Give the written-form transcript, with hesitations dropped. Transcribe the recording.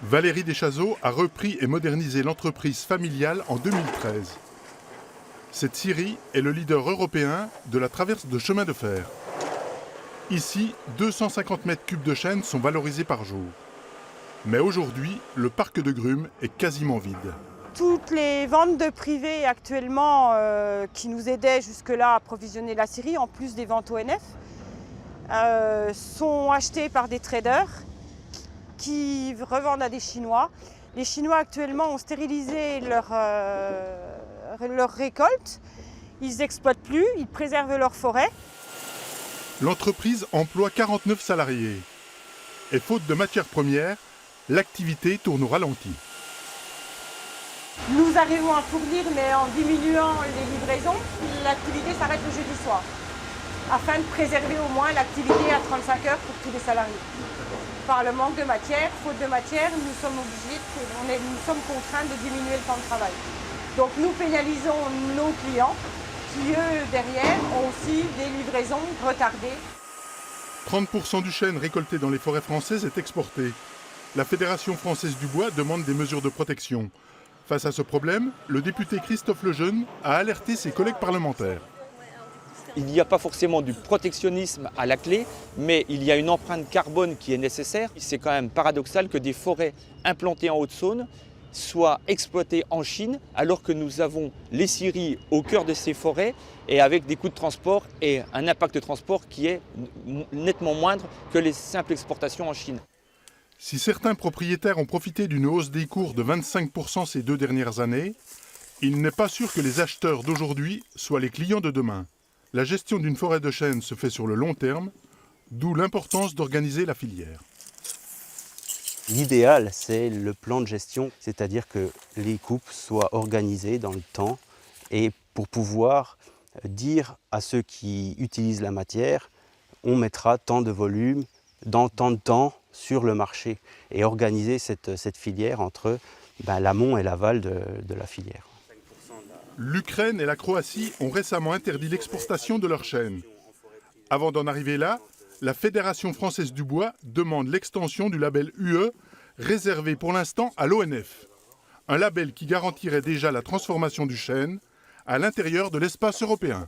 Valérie Deschazeaux a repris et modernisé l'entreprise familiale en 2013. Cette scierie est le leader européen de la traverse de chemin de fer. Ici, 250 mètres cubes de chêne sont valorisés par jour. Mais aujourd'hui, le parc de grumes est quasiment vide. Toutes les ventes de privés actuellement qui nous aidaient jusque-là à approvisionner la scierie, en plus des ventes ONF, sont achetées par des traders qui revendent à des Chinois. Les Chinois actuellement ont stérilisé leur récolte. Ils n'exploitent plus, ils préservent leurs forêts. L'entreprise emploie 49 salariés. Et faute de matières premières, l'activité tourne au ralenti. Nous arrivons à fournir, mais en diminuant les livraisons, l'activité s'arrête le jeudi soir, afin de préserver au moins l'activité à 35 heures pour tous les salariés. Par le manque de matière, faute de matière, nous sommes contraints de diminuer le temps de travail. Donc nous pénalisons nos clients qui, eux, derrière, ont aussi des livraisons retardées. 30% du chêne récolté dans les forêts françaises est exporté. La Fédération française du bois demande des mesures de protection. Face à ce problème, le député Christophe Lejeune a alerté ses collègues parlementaires. Il n'y a pas forcément du protectionnisme à la clé, mais il y a une empreinte carbone qui est nécessaire. C'est quand même paradoxal que des forêts implantées en Haute-Saône soient exploitées en Chine, alors que nous avons les scieries au cœur de ces forêts et avec des coûts de transport et un impact de transport qui est nettement moindre que les simples exportations en Chine. Si certains propriétaires ont profité d'une hausse des cours de 25% ces 2 dernières années, il n'est pas sûr que les acheteurs d'aujourd'hui soient les clients de demain. La gestion d'une forêt de chêne se fait sur le long terme, d'où l'importance d'organiser la filière. L'idéal, c'est le plan de gestion, c'est-à-dire que les coupes soient organisées dans le temps et pour pouvoir dire à ceux qui utilisent la matière, on mettra tant de volume dans tant de temps sur le marché et organiser cette filière entre l'amont et l'aval de la filière. L'Ukraine et la Croatie ont récemment interdit l'exportation de leur chêne. Avant d'en arriver là, la Fédération française du bois demande l'extension du label UE, réservé pour l'instant à l'ONF. Un label qui garantirait déjà la transformation du chêne à l'intérieur de l'espace européen.